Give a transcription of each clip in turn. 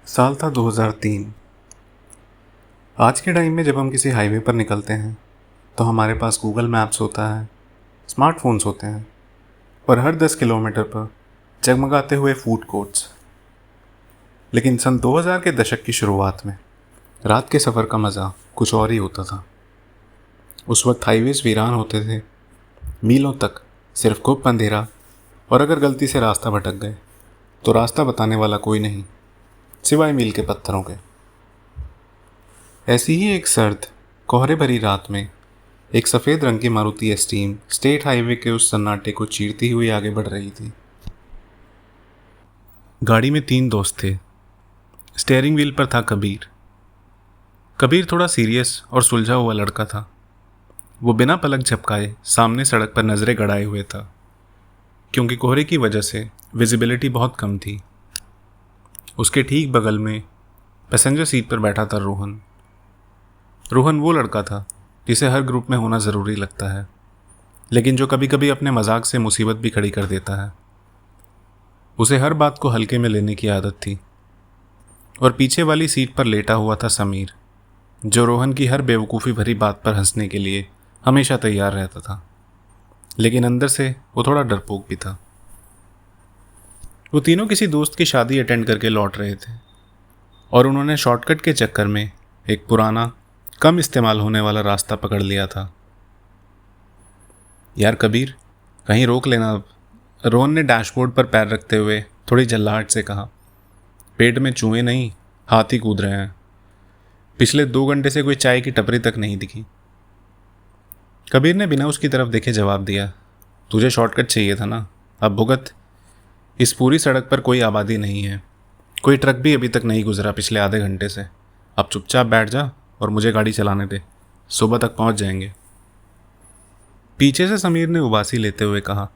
साल था 2003। आज के टाइम में जब हम किसी हाईवे पर निकलते हैं तो हमारे पास गूगल मैप्स होता है, स्मार्टफोन्स होते हैं और हर 10 किलोमीटर पर जगमगाते हुए फूड कोर्ट्स। लेकिन सन 2000 के दशक की शुरुआत में रात के सफ़र का मज़ा कुछ और ही होता था। उस वक्त हाईवेज वीरान होते थे, मीलों तक सिर्फ खूब अंधेरा, और अगर गलती से रास्ता भटक गए तो रास्ता बताने वाला कोई नहीं सिवाय मील के पत्थरों के। ऐसी ही एक सर्द कोहरे भरी रात में एक सफ़ेद रंग की मारुति एस्टीम स्टेट हाईवे के उस सन्नाटे को चीरती हुई आगे बढ़ रही थी। गाड़ी में 3 दोस्त थे। स्टीयरिंग व्हील पर था कबीर। कबीर थोड़ा सीरियस और सुलझा हुआ लड़का था। वो बिना पलक झपकाए सामने सड़क पर नज़रें गड़ाए हुए था, क्योंकि कोहरे की वजह से विजिबिलिटी बहुत कम थी। उसके ठीक बगल में पैसेंजर सीट पर बैठा था रोहन। रोहन वो लड़का था जिसे हर ग्रुप में होना ज़रूरी लगता है, लेकिन जो कभी कभी अपने मजाक से मुसीबत भी खड़ी कर देता है। उसे हर बात को हल्के में लेने की आदत थी। और पीछे वाली सीट पर लेटा हुआ था समीर, जो रोहन की हर बेवकूफ़ी भरी बात पर हंसने के लिए हमेशा तैयार रहता था, लेकिन अंदर से वो थोड़ा डरपोक भी था। वो तीनों किसी दोस्त की शादी अटेंड करके लौट रहे थे और उन्होंने शॉर्टकट के चक्कर में एक पुराना कम इस्तेमाल होने वाला रास्ता पकड़ लिया था। यार कबीर, कहीं रोक लेना अब, रोहन ने डैशबोर्ड पर पैर रखते हुए थोड़ी जल्लाहट से कहा। पेट में चूहे नहीं, हाथी कूद रहे हैं। पिछले 2 घंटे से कोई चाय की टपरी तक नहीं दिखी। कबीर ने बिना उसकी तरफ देखे जवाब दिया, तुझे शॉर्टकट चाहिए था ना, अब भुगत। इस पूरी सड़क पर कोई आबादी नहीं है, कोई ट्रक भी अभी तक नहीं गुजरा पिछले आधे घंटे से। अब चुपचाप बैठ जा और मुझे गाड़ी चलाने दे, सुबह तक पहुंच जाएंगे। पीछे से समीर ने उबासी लेते हुए कहा,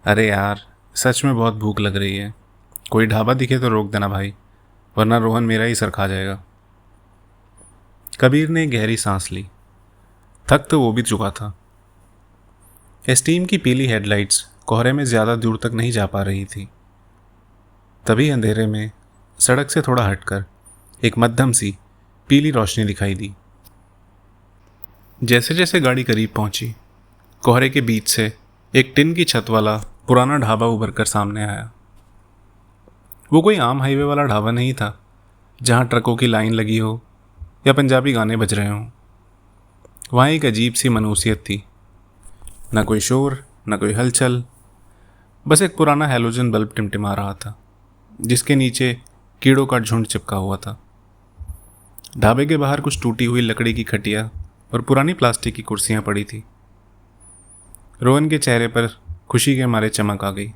अरे यार सच में बहुत भूख लग रही है, कोई ढाबा दिखे तो रोक देना भाई, वरना रोहन मेरा ही सर खा जाएगा। कबीर ने गहरी सांस ली। थक तो वो भी चुका था। एस्टीम की पीली हेडलाइट्स कोहरे में ज़्यादा दूर तक नहीं जा पा रही थी। तभी अंधेरे में सड़क से थोड़ा हटकर एक मध्यम सी पीली रोशनी दिखाई दी। जैसे जैसे गाड़ी करीब पहुंची, कोहरे के बीच से एक टिन की छत वाला पुराना ढाबा उभर कर सामने आया। वो कोई आम हाईवे वाला ढाबा नहीं था जहां ट्रकों की लाइन लगी हो या पंजाबी गाने बज रहे हों। वहाँ एक अजीब सी मनूसियत थी। न कोई शोर, न कोई हलचल, बस एक पुराना हैलोजन बल्ब टिमटिमा रहा था, जिसके नीचे कीड़ों का झुंड चिपका हुआ था। ढाबे के बाहर कुछ टूटी हुई लकड़ी की खटिया और पुरानी प्लास्टिक की कुर्सियां पड़ी थी। रोहन के चेहरे पर खुशी के मारे चमक आ गई।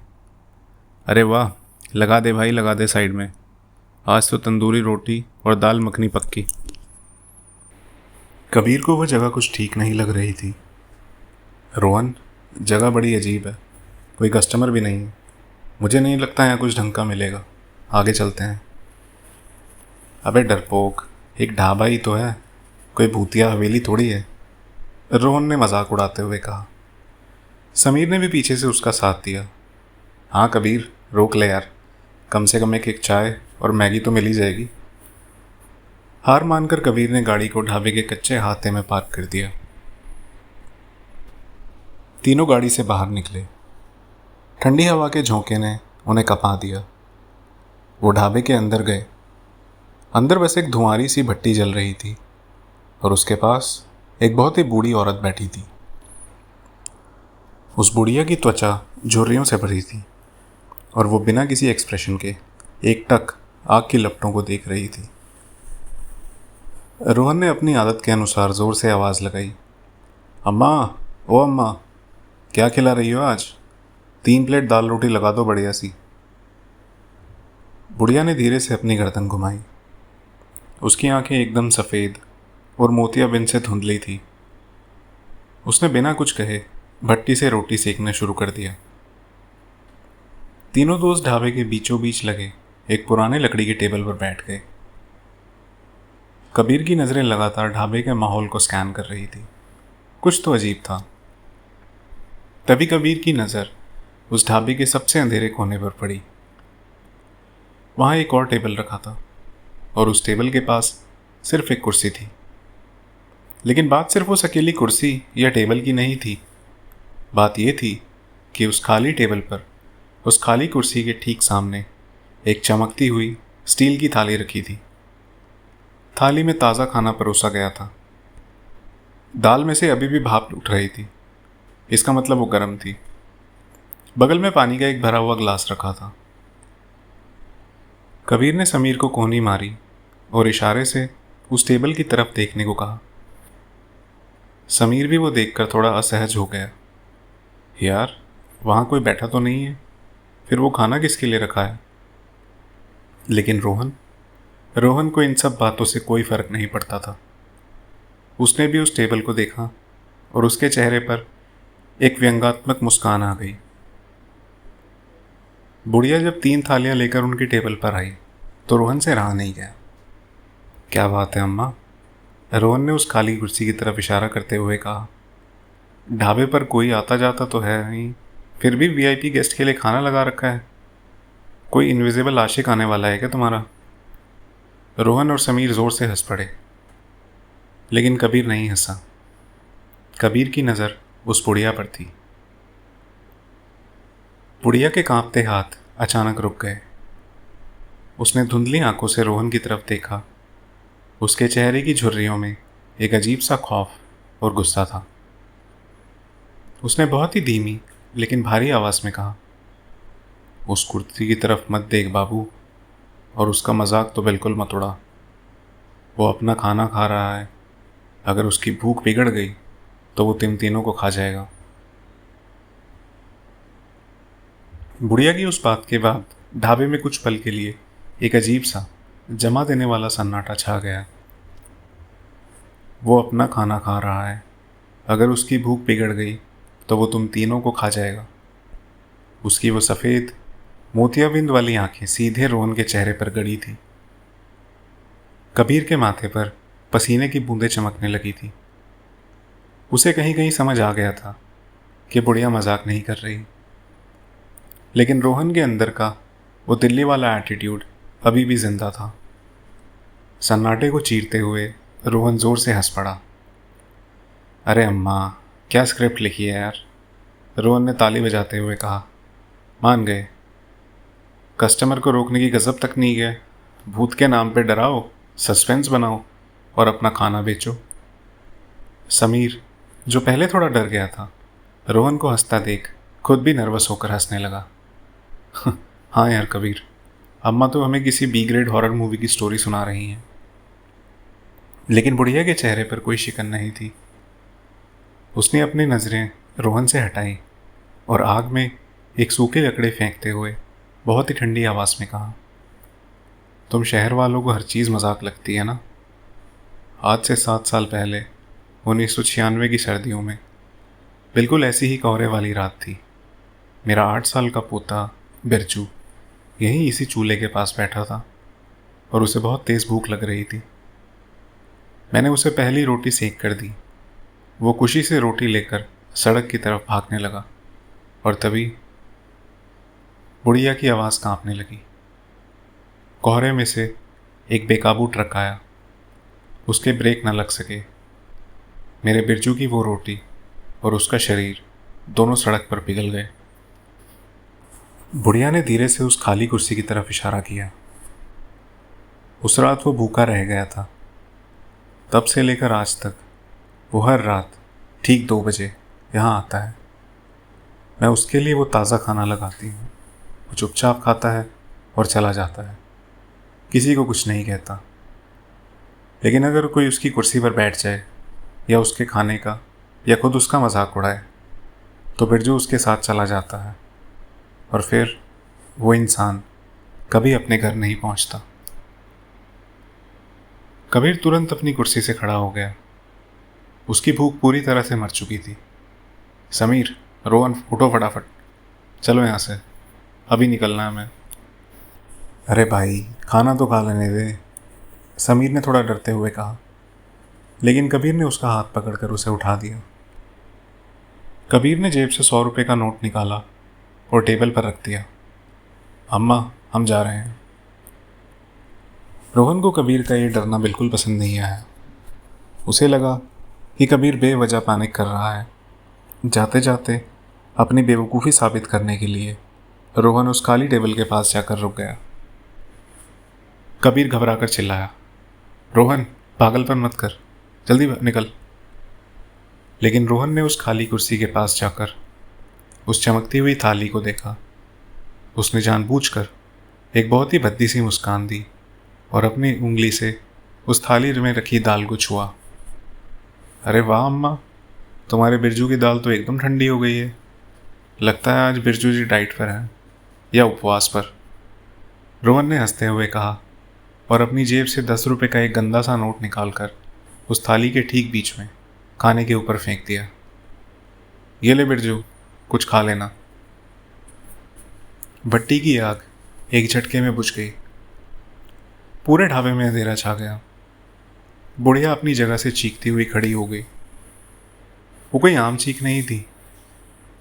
अरे वाह, लगा दे भाई, लगा दे साइड में, आज तो तंदूरी रोटी और दाल मखनी पक्की। कबीर को वह जगह कुछ ठीक नहीं लग रही थी। रोहन, जगह बड़ी अजीब है, कोई कस्टमर भी नहीं है, मुझे नहीं लगता यहाँ कुछ ढंग का मिलेगा, आगे चलते हैं। अबे डरपोक, एक ढाबा ही तो है, कोई भूतिया हवेली थोड़ी है, रोहन ने मजाक उड़ाते हुए कहा। समीर ने भी पीछे से उसका साथ दिया। हाँ कबीर, रोक ले यार, कम से कम एक चाय और मैगी तो मिल ही जाएगी। हार मानकर कबीर ने गाड़ी को ढाबे के कच्चे हाथे में पार्क कर दिया। तीनों गाड़ी से बाहर निकले। ठंडी हवा के झोंके ने उन्हें कपा दिया। वो ढाबे के अंदर गए। अंदर बस एक धुआंरी सी भट्टी जल रही थी और उसके पास एक बहुत ही बूढ़ी औरत बैठी थी। उस बुढ़िया की त्वचा झुर्रियों से भरी थी और वो बिना किसी एक्सप्रेशन के एकटक आग की लपटों को देख रही थी। रोहन ने अपनी आदत के अनुसार ज़ोर से आवाज़ लगाई, अम्मा, ओ अम्मा, क्या खिला रही हो आज? 3 प्लेट दाल रोटी लगा दो बढ़िया सी। बुढ़िया ने धीरे से अपनी गर्दन घुमाई। उसकी आंखें एकदम सफ़ेद और मोतियाबिंद से धुंधली थी। उसने बिना कुछ कहे भट्टी से रोटी सेकना शुरू कर दिया। तीनों दोस्त ढाबे के बीचों बीच लगे एक पुराने लकड़ी के टेबल पर बैठ गए। कबीर की नज़रें लगातार ढाबे के माहौल को स्कैन कर रही थी। कुछ तो अजीब था। तभी कबीर की नज़र उस ढाबे के सबसे अंधेरे कोने पर पड़ी। वहाँ एक और टेबल रखा था, और उस टेबल के पास सिर्फ एक कुर्सी थी। लेकिन बात सिर्फ उस अकेली कुर्सी या टेबल की नहीं थी। बात यह थी कि उस खाली टेबल पर, उस खाली कुर्सी के ठीक सामने एक चमकती हुई स्टील की थाली रखी थी। थाली में ताज़ा खाना परोसा गया था। दाल में से अभी भी भाप उठ रही थी। इसका मतलब वो गर्म थी। बगल में पानी का एक भरा हुआ गिलास रखा था। कबीर ने समीर को कोहनी मारी और इशारे से उस टेबल की तरफ देखने को कहा। समीर भी वो देखकर थोड़ा असहज हो गया। यार, वहाँ कोई बैठा तो नहीं है, फिर वो खाना किसके लिए रखा है? लेकिन रोहन को इन सब बातों से कोई फर्क नहीं पड़ता था। उसने भी उस टेबल को देखा और उसके चेहरे पर एक व्यंग्यात्मक मुस्कान आ गई। बुढ़िया जब 3 थालियां लेकर उनकी टेबल पर आई तो रोहन से रहा नहीं गया। क्या बात है अम्मा? रोहन ने उस खाली कुर्सी की तरफ इशारा करते हुए कहा। ढाबे पर कोई आता जाता तो है नहीं, फिर भी वीआईपी गेस्ट के लिए खाना लगा रखा है। कोई इनविजिबल आशिक आने वाला है क्या तुम्हारा? रोहन और समीर जोर से हंस पड़े, लेकिन कबीर नहीं हंसा। कबीर की नज़र उस बुढ़िया पर थी। बुढ़िया के कांपते हाथ अचानक रुक गए। उसने धुंधली आंखों से रोहन की तरफ देखा। उसके चेहरे की झुर्रियों में एक अजीब सा खौफ और गुस्सा था। उसने बहुत ही धीमी लेकिन भारी आवाज़ में कहा, उस कुर्सी की तरफ मत देख बाबू, और उसका मजाक तो बिल्कुल मत उड़ा। वो अपना खाना खा रहा है। अगर उसकी भूख बिगड़ गई तो वो तुम तीनों को खा जाएगा। बुढ़िया की उस बात के बाद ढाबे में कुछ पल के लिए एक अजीब सा जमा देने वाला सन्नाटा छा गया। वो अपना खाना खा रहा है। अगर उसकी भूख बिगड़ गई तो वो तुम तीनों को खा जाएगा। उसकी वो सफ़ेद मोतियाबिंद वाली आंखें सीधे रोहन के चेहरे पर गड़ी थी। कबीर के माथे पर पसीने की बूंदें चमकने लगी थी। उसे कहीं कहीं समझ आ गया था कि बुढ़िया मजाक नहीं कर रही, लेकिन रोहन के अंदर का वो दिल्ली वाला एटीट्यूड अभी भी जिंदा था। सन्नाटे को चीरते हुए रोहन जोर से हंस पड़ा। अरे अम्मा, क्या स्क्रिप्ट लिखी है यार? रोहन ने ताली बजाते हुए कहा। मान गए। कस्टमर को रोकने की गजब तक नहीं है। भूत के नाम पे डराओ, सस्पेंस बनाओ और अपना खाना बेचो। समीर, जो पहले थोड़ा डर गया था, रोहन को हंसता देख खुद भी नर्वस होकर हंसने लगा। हाँ यार कबीर, अम्मा तो हमें किसी बी ग्रेड हॉरर मूवी की स्टोरी सुना रही हैं। लेकिन बुढ़िया के चेहरे पर कोई शिकन नहीं थी। उसने अपनी नज़रें रोहन से हटाई और आग में एक सूखे लकड़े फेंकते हुए बहुत ही ठंडी आवाज़ में कहा, तुम शहर वालों को हर चीज़ मजाक लगती है ना? आज से 7 साल पहले 1996 की सर्दियों में बिल्कुल ऐसी ही कोहरे वाली रात थी। मेरा 8 साल का पोता बिरजू यहीं इसी चूल्हे के पास बैठा था और उसे बहुत तेज़ भूख लग रही थी। मैंने उसे पहली रोटी सेक कर दी। वो खुशी से रोटी लेकर सड़क की तरफ भागने लगा और तभी बुढ़िया की आवाज़ कांपने लगी। कोहरे में से एक बेकाबू ट्रक आया। उसके ब्रेक न लग सके। मेरे बिरजू की वो रोटी और उसका शरीर दोनों सड़क पर पिघल गए। बुढ़िया ने धीरे से उस खाली कुर्सी की तरफ इशारा किया। उस रात वो भूखा रह गया था। तब से लेकर आज तक वो हर रात ठीक 2 बजे यहाँ आता है। मैं उसके लिए वो ताज़ा खाना लगाती हूँ। वो चुपचाप खाता है और चला जाता है, किसी को कुछ नहीं कहता। लेकिन अगर कोई उसकी कुर्सी पर बैठ जाए या उसके खाने का या खुद उसका मजाक उड़ाए तो बिरजू उसके साथ चला जाता है और फिर वो इंसान कभी अपने घर नहीं पहुंचता। कबीर तुरंत अपनी कुर्सी से खड़ा हो गया। उसकी भूख पूरी तरह से मर चुकी थी। समीर, रोहन, उठो फटाफट, चलो यहाँ से, अभी निकलना है हमें। अरे भाई, खाना तो खा लेने दे, समीर ने थोड़ा डरते हुए कहा। लेकिन कबीर ने उसका हाथ पकड़कर उसे उठा दिया। कबीर ने जेब से 100 रुपये का नोट निकाला और टेबल पर रख दिया। अम्मा, हम जा रहे हैं। रोहन को कबीर का ये डरना बिल्कुल पसंद नहीं आया। उसे लगा कि कबीर बेवजह पैनिक कर रहा है। जाते जाते अपनी बेवकूफ़ी साबित करने के लिए रोहन उस खाली टेबल के पास जाकर रुक गया। कबीर घबराकर चिल्लाया, रोहन पागलपन मत कर, जल्दी निकल। लेकिन रोहन ने उस खाली कुर्सी के पास जाकर उस चमकती हुई थाली को देखा। उसने जानबूझकर एक बहुत ही भद्दी सी मुस्कान दी और अपनी उंगली से उस थाली में रखी दाल को छुआ। अरे वाह अम्मा, तुम्हारे बिरजू की दाल तो एकदम ठंडी हो गई है। लगता है आज बिरजू जी डाइट पर हैं या उपवास पर, रोहन ने हंसते हुए कहा और अपनी जेब से 10 रुपये का एक गंदा सा नोट निकालकर उस थाली के ठीक बीच में खाने के ऊपर फेंक दिया। ये ले बिरजू, कुछ खा लेना। भट्टी की आग एक झटके में बुझ गई। पूरे ढाबे में अंधेरा छा गया। बुढ़िया अपनी जगह से चीखती हुई खड़ी हो गई। वो कोई आम चीख नहीं थी,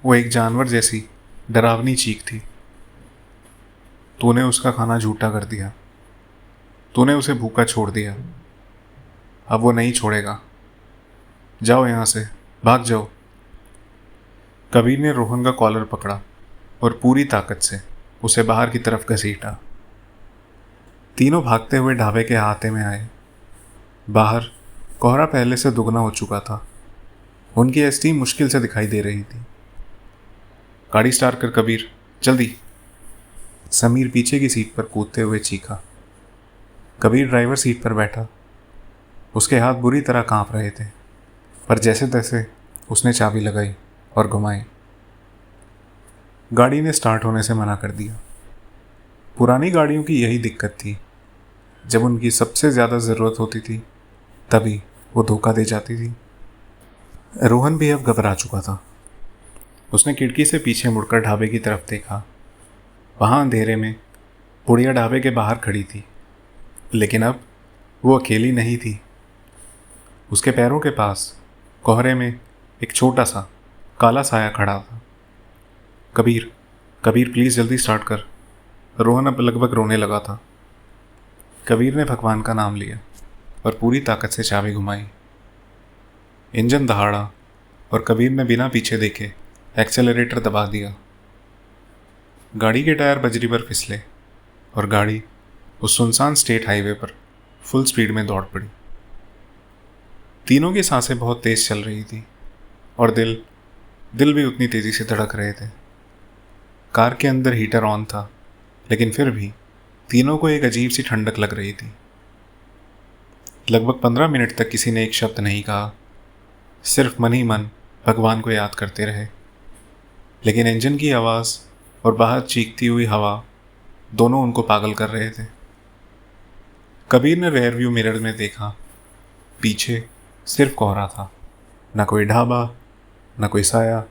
वो एक जानवर जैसी डरावनी चीख थी। तूने उसका खाना झूठा कर दिया, तूने उसे भूखा छोड़ दिया, अब वो नहीं छोड़ेगा। जाओ यहाँ से, भाग जाओ। कबीर ने रोहन का कॉलर पकड़ा और पूरी ताकत से उसे बाहर की तरफ घसीटा। तीनों भागते हुए ढाबे के अहाते में आए। बाहर कोहरा पहले से दुगना हो चुका था। उनकी एस्टीम मुश्किल से दिखाई दे रही थी। गाड़ी स्टार्ट कर कबीर, जल्दी। समीर पीछे की सीट पर कूदते हुए चीखा। कबीर ड्राइवर सीट पर बैठा। उसके हाथ बुरी तरह कांप रहे थे, पर जैसे तैसे उसने चाबी लगाई और घुमाई। गाड़ी ने स्टार्ट होने से मना कर दिया। पुरानी गाड़ियों की यही दिक्कत थी, जब उनकी सबसे ज़्यादा ज़रूरत होती थी तभी वो धोखा दे जाती थी। रोहन भी अब घबरा चुका था। उसने खिड़की से पीछे मुड़कर ढाबे की तरफ देखा। वहाँ अंधेरे में बुढ़िया ढाबे के बाहर खड़ी थी, लेकिन अब वो अकेली नहीं थी। उसके पैरों के पास कोहरे में एक छोटा सा काला साया खड़ा था। कबीर, कबीर प्लीज़ जल्दी स्टार्ट कर। रोहन अब लगभग रोने लगा था। कबीर ने भगवान का नाम लिया और पूरी ताकत से चाबी घुमाई। इंजन दहाड़ा और कबीर ने बिना पीछे देखे एक्सेलरेटर दबा दिया। गाड़ी के टायर बजरी पर फिसले और गाड़ी उस सुनसान स्टेट हाईवे पर फुल स्पीड में दौड़ पड़ी। तीनों की सांसें बहुत तेज चल रही थी और दिल भी उतनी तेजी से धड़क रहे थे। कार के अंदर हीटर ऑन था, लेकिन फिर भी तीनों को एक अजीब सी ठंडक लग रही थी। लगभग 15 मिनट तक किसी ने एक शब्द नहीं कहा, सिर्फ मन ही मन भगवान को याद करते रहे। लेकिन इंजन की आवाज़ और बाहर चीखती हुई हवा दोनों उनको पागल कर रहे थे। कबीर ने रेयर व्यू मिरर में देखा। पीछे सिर्फ कोहरा था, ना कोई ढाबा, ना कोई साया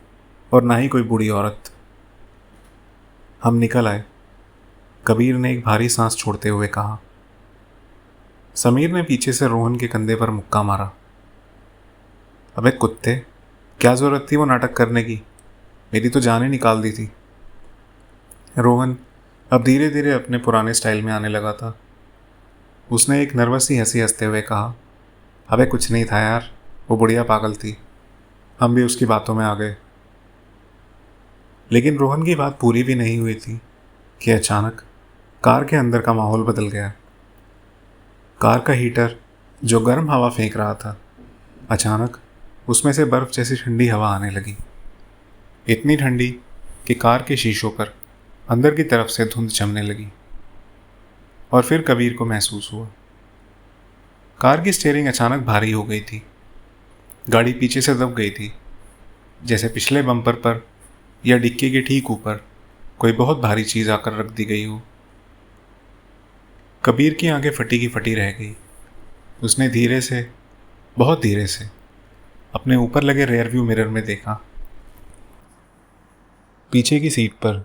और ना ही कोई बूढ़ी औरत। हम निकल आए, कबीर ने एक भारी सांस छोड़ते हुए कहा। समीर ने पीछे से रोहन के कंधे पर मुक्का मारा। अबे कुत्ते, क्या ज़रूरत थी वो नाटक करने की? मेरी तो जान ही निकाल दी थी। रोहन अब धीरे धीरे अपने पुराने स्टाइल में आने लगा था। उसने एक नर्वस सी हंसी हंसते हुए कहा, अबे कुछ नहीं था यार, वो बुढ़िया पागल थी, हम भी उसकी बातों में आ गए। लेकिन रोहन की बात पूरी भी नहीं हुई थी कि अचानक कार के अंदर का माहौल बदल गया। कार का हीटर जो गर्म हवा फेंक रहा था, अचानक उसमें से बर्फ़ जैसी ठंडी हवा आने लगी। इतनी ठंडी कि कार के शीशों पर अंदर की तरफ से धुंध जमने लगी। और फिर कबीर को महसूस हुआ, कार की स्टीयरिंग अचानक भारी हो गई थी। गाड़ी पीछे से दब गई थी, जैसे पिछले बम्पर पर या डिक्की के ठीक ऊपर कोई बहुत भारी चीज़ आकर रख दी गई हो। कबीर की आंखें फटी की फटी रह गई। उसने धीरे से, बहुत धीरे से अपने ऊपर लगे रेयर व्यू मिरर में देखा। पीछे की सीट पर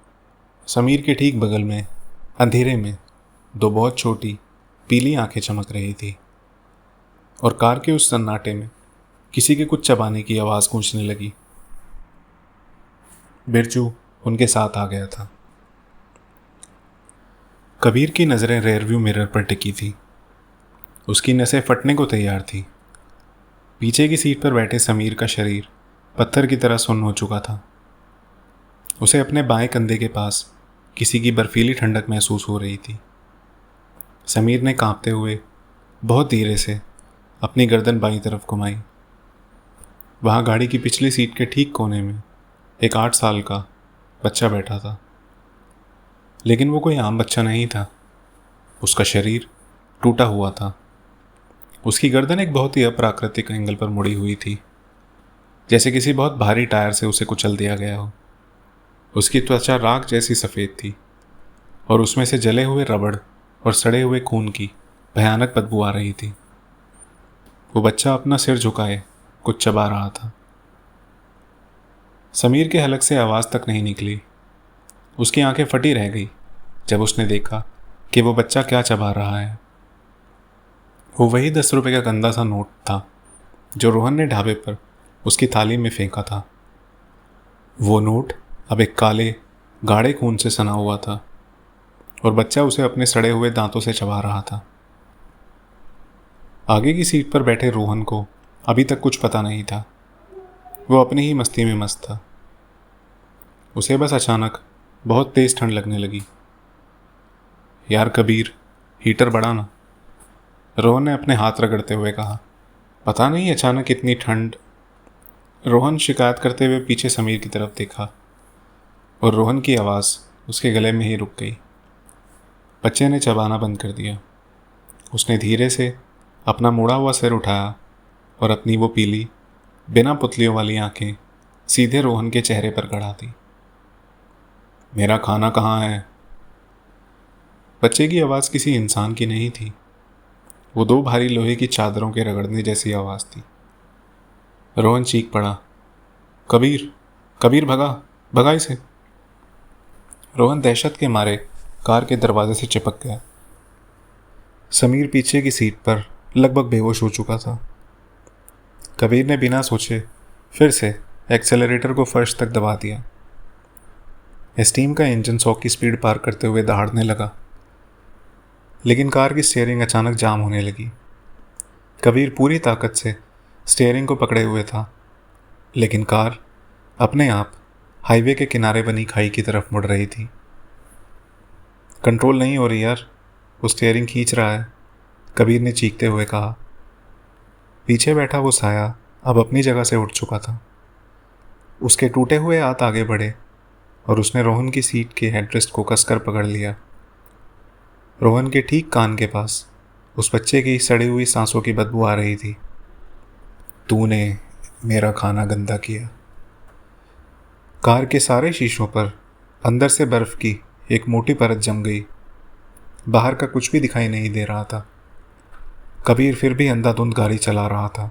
समीर के ठीक बगल में अंधेरे में दो बहुत छोटी पीली आंखें चमक रही थी और कार के उस सन्नाटे में किसी के कुछ चबाने की आवाज़ गूंजने लगी। बिरजू उनके साथ आ गया था। कबीर की नज़रें रेयरव्यू मिरर पर टिकी थी। उसकी नसें फटने को तैयार थी। पीछे की सीट पर बैठे समीर का शरीर पत्थर की तरह सुन्न हो चुका था। उसे अपने बाएं कंधे के पास किसी की बर्फीली ठंडक महसूस हो रही थी। समीर ने कांपते हुए बहुत धीरे से अपनी गर्दन बाईं तरफ घुमाई। वहाँ गाड़ी की पिछली सीट के ठीक कोने में एक 8 साल का बच्चा बैठा था। लेकिन वो कोई आम बच्चा नहीं था। उसका शरीर टूटा हुआ था। उसकी गर्दन एक बहुत ही अप्राकृतिक एंगल पर मुड़ी हुई थी, जैसे किसी बहुत भारी टायर से उसे कुचल दिया गया हो। उसकी त्वचा राख जैसी सफ़ेद थी और उसमें से जले हुए रबड़ और सड़े हुए खून की भयानक बदबू आ रही थी। वो बच्चा अपना सिर झुकाए कुछ चबा रहा था। समीर के हलक से आवाज़ तक नहीं निकली। उसकी आंखें फटी रह गई जब उसने देखा कि वो बच्चा क्या चबा रहा है। वो वही 10 रुपये का गंदा सा नोट था जो रोहन ने ढाबे पर उसकी थाली में फेंका था। वो नोट अब एक काले गाढ़े खून से सना हुआ था और बच्चा उसे अपने सड़े हुए दांतों से चबा रहा था। आगे की सीट पर बैठे रोहन को अभी तक कुछ पता नहीं था। वो अपनी ही मस्ती में मस्त था। उसे बस अचानक बहुत तेज ठंड लगने लगी। यार कबीर, हीटर बढ़ा ना, रोहन ने अपने हाथ रगड़ते हुए कहा। पता नहीं अचानक इतनी ठंड। रोहन शिकायत करते हुए पीछे समीर की तरफ देखा और रोहन की आवाज़ उसके गले में ही रुक गई। बच्चे ने चबाना बंद कर दिया। उसने धीरे से अपना मुड़ा हुआ सिर उठाया और अपनी वो पीली बिना पुतलियों वाली आंखें सीधे रोहन के चेहरे पर गड़ा दी। मेरा खाना कहाँ है? बच्चे की आवाज़ किसी इंसान की नहीं थी। वो 2 भारी लोहे की चादरों के रगड़ने जैसी आवाज़ थी। रोहन चीख पड़ा, कबीर, कबीर भगा, भगा इसे। रोहन दहशत के मारे कार के दरवाजे से चिपक गया। समीर पीछे की सीट पर लगभग बेहोश हो चुका था। कबीर ने बिना सोचे फिर से एक्सेलरेटर को फर्श तक दबा दिया। एस्टीम का इंजन 100 की स्पीड पार करते हुए दहाड़ने लगा, लेकिन कार की स्टीयरिंग अचानक जाम होने लगी। कबीर पूरी ताकत से स्टीयरिंग को पकड़े हुए था, लेकिन कार अपने आप हाईवे के किनारे बनी खाई की तरफ मुड़ रही थी। कंट्रोल नहीं हो रही यार, वो स्टीयरिंग खींच रहा है, कबीर ने चीखते हुए कहा। पीछे बैठा वो साया अब अपनी जगह से उठ चुका था। उसके टूटे हुए हाथ आगे बढ़े और उसने रोहन की सीट के हेडरेस्ट को कसकर पकड़ लिया। रोहन के ठीक कान के पास उस बच्चे की सड़ी हुई सांसों की बदबू आ रही थी। तूने मेरा खाना गंदा किया। कार के सारे शीशों पर अंदर से बर्फ की एक मोटी परत जम गई। बाहर का कुछ भी दिखाई नहीं दे रहा था। कबीर फिर भी अंधाधुंध गाड़ी चला रहा था।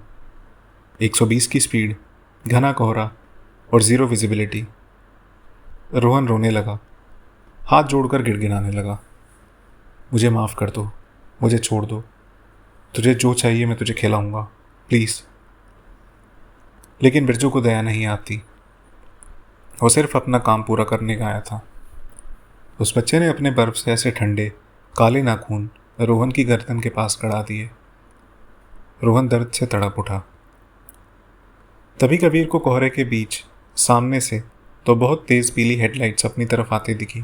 120 की स्पीड, घना कोहरा और 0 विजिबिलिटी। रोहन रोने लगा, हाथ जोड़कर गिड़गिड़ाने लगा। मुझे माफ़ कर दो, मुझे छोड़ दो, तुझे जो चाहिए मैं तुझे खिलाऊंगा, प्लीज़। लेकिन बिरजू को दया नहीं आती। वो सिर्फ अपना काम पूरा करने का आया था। उस बच्चे ने अपने बर्फ से ऐसे ठंडे काले नाखून रोहन की गर्दन के पास गड़ा दिए। रोहन दर्द से तड़प उठा। तभी कबीर को कोहरे के बीच सामने से तो बहुत तेज पीली हेडलाइट्स अपनी तरफ आते दिखी।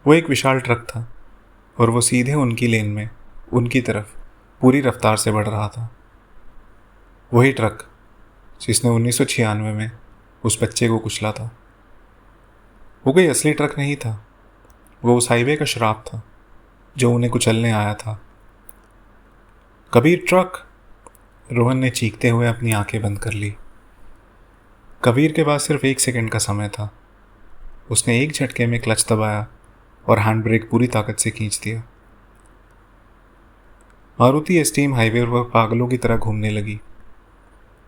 वो एक विशाल ट्रक था और वो सीधे उनकी लेन में उनकी तरफ पूरी रफ्तार से बढ़ रहा था। वही ट्रक जिसने 1996 में उस बच्चे को कुचला था। वो कोई असली ट्रक नहीं था, वो उस हाईवे का श्राप था जो उन्हें कुचलने आया था। कबीर, ट्रक! रोहन ने चीखते हुए अपनी आंखें बंद कर ली। कबीर के पास सिर्फ 1 सेकंड का समय था। उसने एक झटके में क्लच दबाया और हैंड ब्रेक पूरी ताकत से खींच दिया। मारुति एस्टीम हाईवे पर पागलों की तरह घूमने लगी।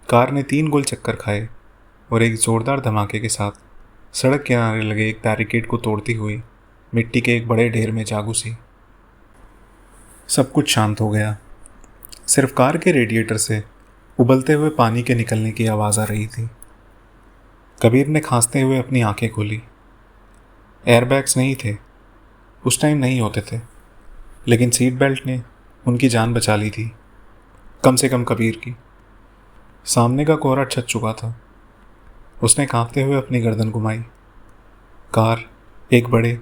कार ने 3 गोल चक्कर खाए और एक जोरदार धमाके के साथ सड़क किनारे लगे एक बैरिकेड को तोड़ती हुई मिट्टी के एक बड़े ढेर में जा घुसी। सब कुछ शांत हो गया। सिर्फ कार के रेडिएटर से उबलते हुए पानी के निकलने की आवाज़ आ रही थी। कबीर ने खांसते हुए अपनी आंखें खोली। एयरबैग्स नहीं थे, उस टाइम नहीं होते थे, लेकिन सीट बेल्ट ने उनकी जान बचा ली थी, कम से कम कबीर की। सामने का कोहरा छट चुका था। उसने कांपते हुए अपनी गर्दन घुमाई। कार एक बड़े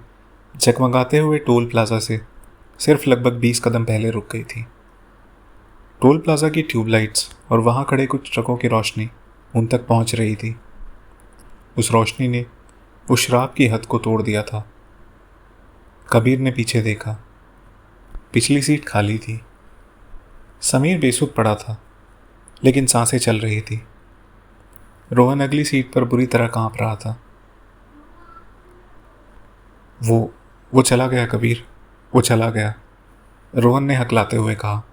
जगमगाते हुए टोल प्लाजा से सिर्फ लगभग 20 कदम पहले रुक गई थी। टोल प्लाजा की ट्यूबलाइट्स और वहां खड़े कुछ ट्रकों की रोशनी उन तक पहुंच रही थी। उस रोशनी ने उस शराब की हद को तोड़ दिया था। कबीर ने पीछे देखा। पिछली सीट खाली थी। समीर बेसुध पड़ा था, लेकिन सांसें चल रही थी। रोहन अगली सीट पर बुरी तरह कांप रहा था। वो चला गया कबीर, वो चला गया, रोहन ने हकलाते हुए कहा।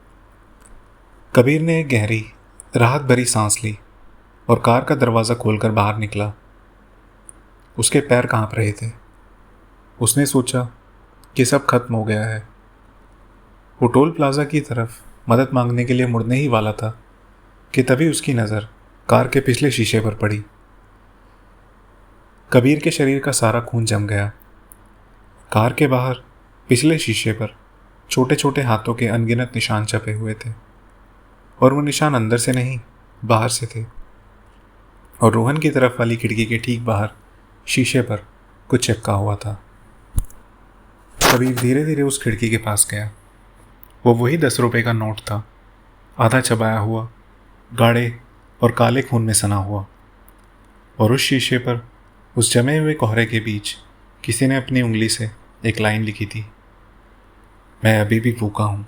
कबीर ने एक गहरी राहत भरी सांस ली और कार का दरवाज़ा खोलकर बाहर निकला। उसके पैर कांप रहे थे। उसने सोचा कि सब खत्म हो गया है। वो टोल प्लाजा की तरफ मदद मांगने के लिए मुड़ने ही वाला था कि तभी उसकी नज़र कार के पिछले शीशे पर पड़ी। कबीर के शरीर का सारा खून जम गया। कार के बाहर पिछले शीशे पर छोटे छोटे हाथों के अनगिनत निशान छपे हुए थे, और वो निशान अंदर से नहीं, बाहर से थे। और रोहन की तरफ वाली खिड़की के ठीक बाहर शीशे पर कुछ चिपका हुआ था। कबीर धीरे धीरे उस खिड़की के पास गया। वो वही 10 रुपए का नोट था, आधा चबाया हुआ, गाढ़े और काले खून में सना हुआ। और उस शीशे पर उस जमे हुए कोहरे के बीच किसी ने अपनी उंगली से एक लाइन लिखी थी, मैं अभी भी भूखा हूँ।